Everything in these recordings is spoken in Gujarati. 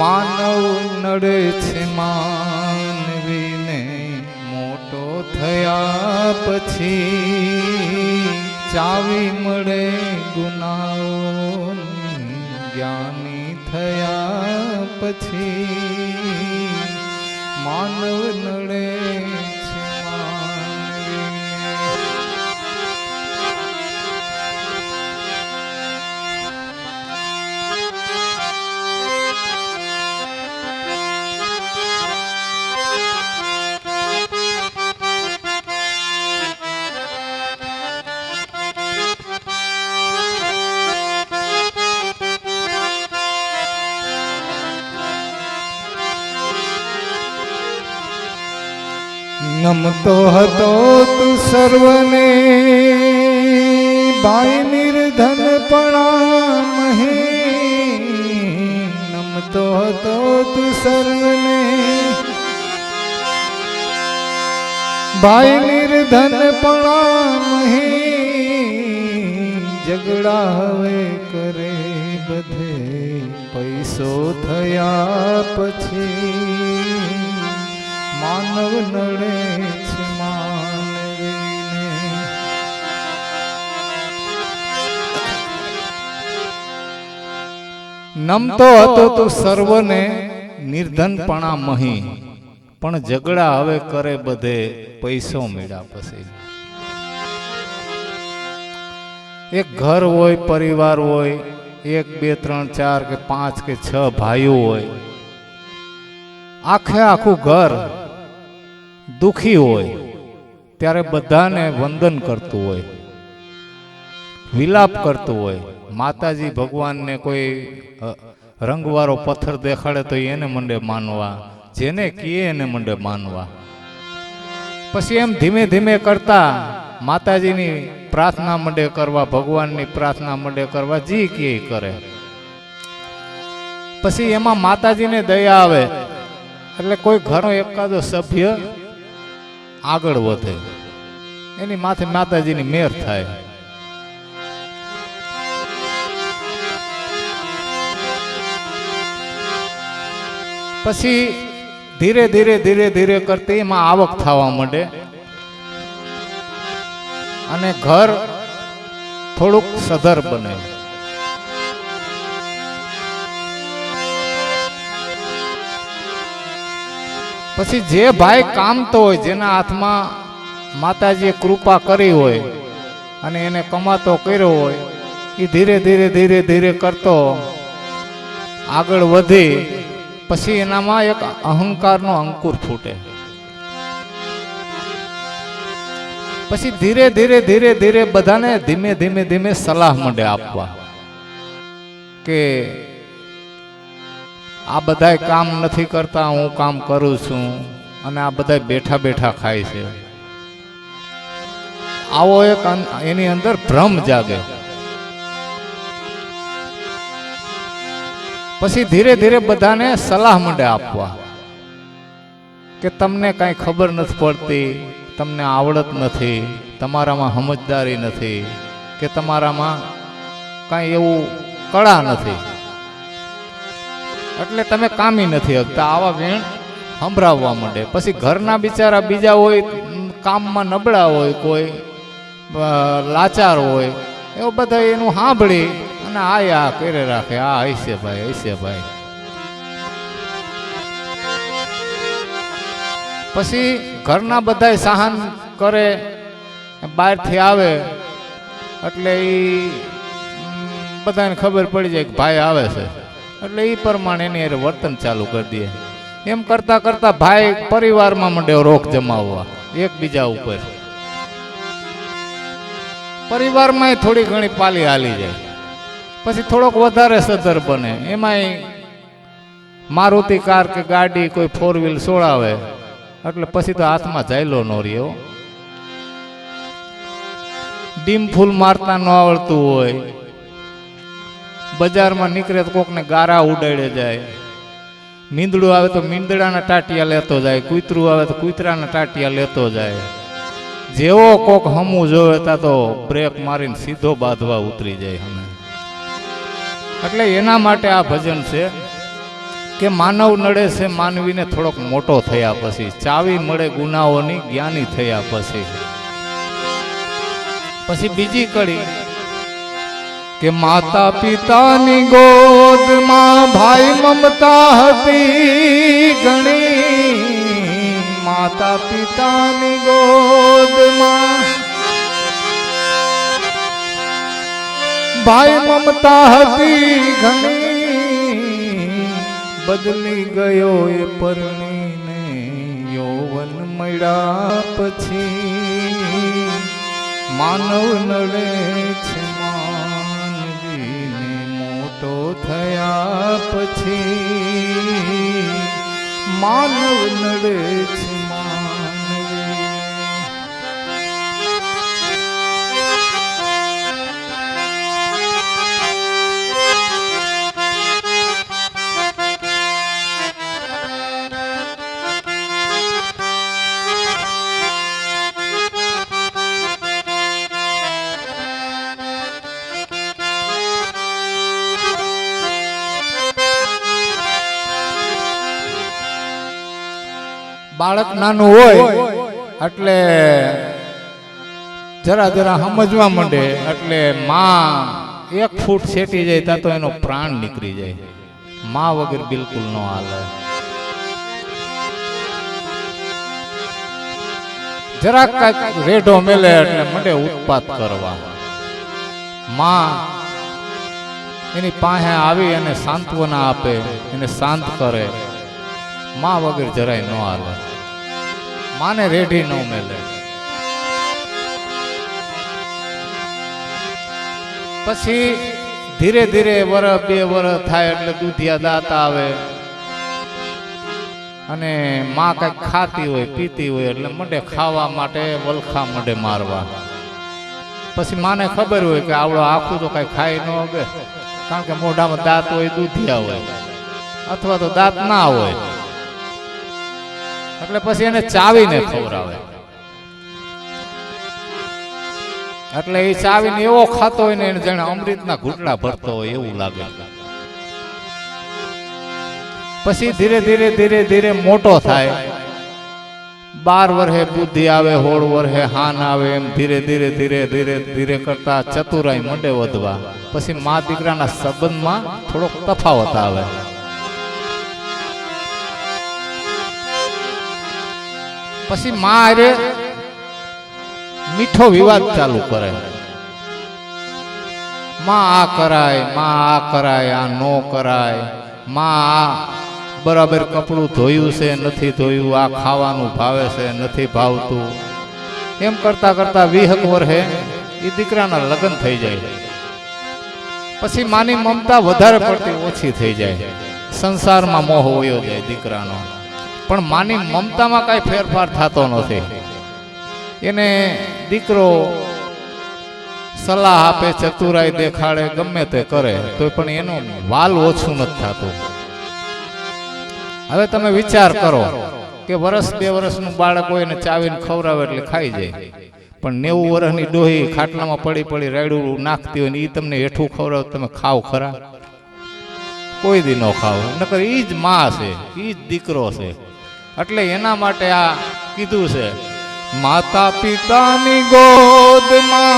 માનવ નડે છે માનવીને મોટો થયા પછી ચાવી મળે ગુનાઓની જ્ઞાની થયા પછી માનવ નડે છે નમતો હતો તું સર્વને ભાઈ નિર્ધન પણામહે નમતો હતો તું સર્વને ભાઈ નિર્ધન પણામહે ઝઘડા હવે કરે બધે પૈસો થયા પછી માનવ નડે છે માનવીને નમતો હતો તું સર્વને નિર્ધનપણા મહી પણ ઝઘડા હવે કરે બધે પૈસો મેળા પછી એક ઘર હોય પરિવાર હોય 1 2 3 4 કે 5 કે 6 ભાઈઓ હોય આખે આખું ઘર દુખી હોય ત્યારે બધાને વંદન કરતું હોય વિલાપ કરતું હોય માતાજી ભગવાનને કોઈ રંગવાળો પથ્થર દેખાડે તો એને મંડે માનવા જેને કીએ એને મંડે માનવા પછી એમ ધીમે ધીમે કરતા માતાજીની પ્રાર્થના મંડે કરવા ભગવાનની પ્રાર્થના મંડે કરવા જી કે કરે પછી એમાં માતાજીને દયા આવે એટલે કોઈ ઘરનો એકાદો સભ્ય આગળ વધે એની માથે માતાજીની મેર થાય પછી ધીરે ધીરે ધીરે ધીરે કરતી એમાં આવક થવા માંડે અને ઘર થોડુંક સધર બને પછી જે ભાઈ કામતો હોય જેના હાથમાં માતાજીએ કૃપા કરી હોય અને એને કમાતો કર્યો હોય એ ધીરે ધીરે ધીરે ધીરે કરતો આગળ વધી પછી એનામાં એક અહંકારનો અંકુર ફૂટે પછી ધીરે ધીરે ધીરે ધીરે બધાને ધીમે ધીમે ધીમે સલાહ માંડે આપવા કે આ બધાય કામ નથી કરતા હું કામ કરું છું અને આ બધાય બેઠા બેઠા ખાય છે આવો એક એની અંદર ભ્રમ જાગે પછી ધીરે ધીરે બધાને સલાહ માંડે આપવા કે તમને કાંઈ ખબર નથી પડતી તમને આવડત નથી તમારામાં સમજદારી નથી કે તમારામાં કાંઈ એવું કળા નથી એટલે તમે કામી નથી શકતા આવા વેણ સંભળાવવા માંડે પછી ઘરના બિચારા બીજા હોય કામમાં નબળા હોય કોઈ લાચાર હોય એવું બધા એનું સાંભળી અને આ કરે રાખે આ હશે ભાઈ પછી ઘરના બધા સહન કરે બહારથી આવે એટલે એ બધાને ખબર પડી જાય કે ભાઈ આવે છે એટલે એ પ્રમાણે એની વર્તન ચાલુ કરી દે એમ કરતા કરતા ભાઈ પરિવારમાં માંડ્યો રોક જમાવવા એકબીજા ઉપર પરિવારમાં થોડી ઘણી પાલી હાલી જાય પછી થોડોક વધારે સધર બને એમાંય મારુતિ કાર કે ગાડી કોઈ 4 વ્હીલ સોળાવે એટલે પછી તો હાથમાં જાયલો ન રહ્યો ડીમ ફૂલ મારતા ન આવડતું હોય બજારમાં નીકળે તો કોકને ગારા ઉડાડે જાય મીંદડું આવે તો મીંદડાના ટાટિયા લેતો જાય કૂતરું આવે તો કૂતરાના ટાટિયા લેતો જાય જેવો કોક હમું જોવે તા તો બ્રેક મારીને સીધો બાંધવા ઉતરી જાય અમે એટલે એના માટે આ ભજન છે કે માનવ નડે છે માનવીને થોડોક મોટો થયા પછી, ચાવી મળે ગુનાઓની જ્ઞાની થયા પછી. પછી બીજી કડી કે માતા પિતાની ગોદમાં ભાઈ મમતા હતી ઘણી, માતા પિતાની ગોદમાં ભાઈ મમતા હતી ઘણી, બદલી ગયો એ પરણીને યૌવન મળ્યા પછી. માનવ નડે છે માનવીને મોટો થયા પછી, માનવ નડે છે માનવી. બાળક નાનું હોય એટલે જરા જરા સમજવા માંડે એટલે માં 1 ફૂટ છેટી જાય ત્યાં તો એનો પ્રાણ નીકળી જાય. માં વગર બિલકુલ ન હાલે. જરાક કાંઈક રેઢો મેલે એટલે મંડે ઉત્પાત કરવા. માં એની પાસે આવી અને સાંત્વના આપે, એને શાંત કરે. માં વગર જરાય ન હાલે. માને રેઢી ન મેલે. પછી ધીરે ધીરે વર્ષ 2 વર્ષ થાય એટલે દૂધિયા દાંત આવે અને માં કઈક ખાતી હોય પીતી હોય એટલે મંડે ખાવા માટે વલખા મંડે મારવા. પછી માને ખબર હોય કે આવડો આખું તો કઈ ખાઈ ન હવે, કારણ કે મોઢામાં દાંત હોય, દૂધિયા હોય અથવા તો દાંત ના હોય. એટલે પછી એને ચાવીને ખવડાવે. એટલે એ ચાવીને એવો ખાતો હોય ને એને જાણે અમૃતના ઘૂંટડા ભરતો હોય એવું લાગે. પછી ધીરે ધીરે ધીરે ધીરે મોટો થાય. 12 વર્ષે બુદ્ધિ આવે, 16 વર્ષે હાન આવે. એમ ધીરે ધીરે ધીરે ધીરે ધીરે કરતા ચતુરાઈ મંડે વધવા. પછી મા દીકરાના સંબંધમાં થોડોક તફાવત આવે. પછી માં અરે મીઠો વિવાદ ચાલુ કરે. માં આ કરાય, માં આ કરાય, આ નો કરાય. માં આ બરાબર કપડું ધોયું છે નથી ધોયું, આ ખાવાનું ભાવે છે નથી ભાવતું. એમ કરતા કરતા 20 વર્ષે એ દીકરાના લગ્ન થઈ જાય. પછી માની મમતા વધારે પડતી ઓછી થઈ જાય. સંસારમાં મોહ વયો જાય દીકરાનો. પણ માની મમતામાં કાંઈ ફેરફાર થતો નથી. એને દીકરો સલાહ આપે, ચતુરાઈ દેખાડે, ગમે તે કરે તો પણ એનું વાલ ઓછું નથી થતું. હવે તમે વિચાર કરો કે 1 2 વર્ષનું બાળક હોય ને ચાવીને ખવડાવે એટલે ખાઈ જાય. પણ 90 વર્ષની ડોહી ખાટલામાં પડી પડી રાયડું નાખતી હોય ને એ તમને હેઠું ખવડાવે, તમે ખાવ ખરા? કોઈ દી ન ખાવ. નકર એ જ માં છે, એ જ દીકરો છે. એટલે એના માટે આ કીધું છે, માતા પિતાની ગોદમાં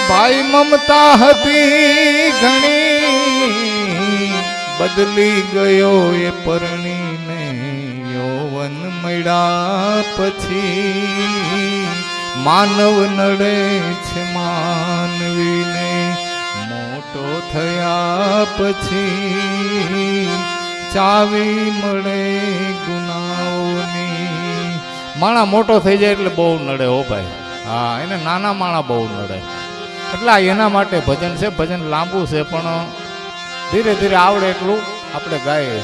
ભાઈ મમતા હતી ઘણી, બદલી ગયો એ પરણીને યૌવન મળ્યા પછી. માનવ નડે છે માનવીને મોટો થયા પછી, ચાવી મળે ગુનાઓની. માણા મોટો થઈ જાય એટલે બહુ નડે હો ભાઈ. હા, એને નાના માણા બહુ નડે. એટલે એના માટે ભજન છે. ભજન લાંબુ છે પણ ધીરે ધીરે આવડે એટલું આપણે ગાઈએ.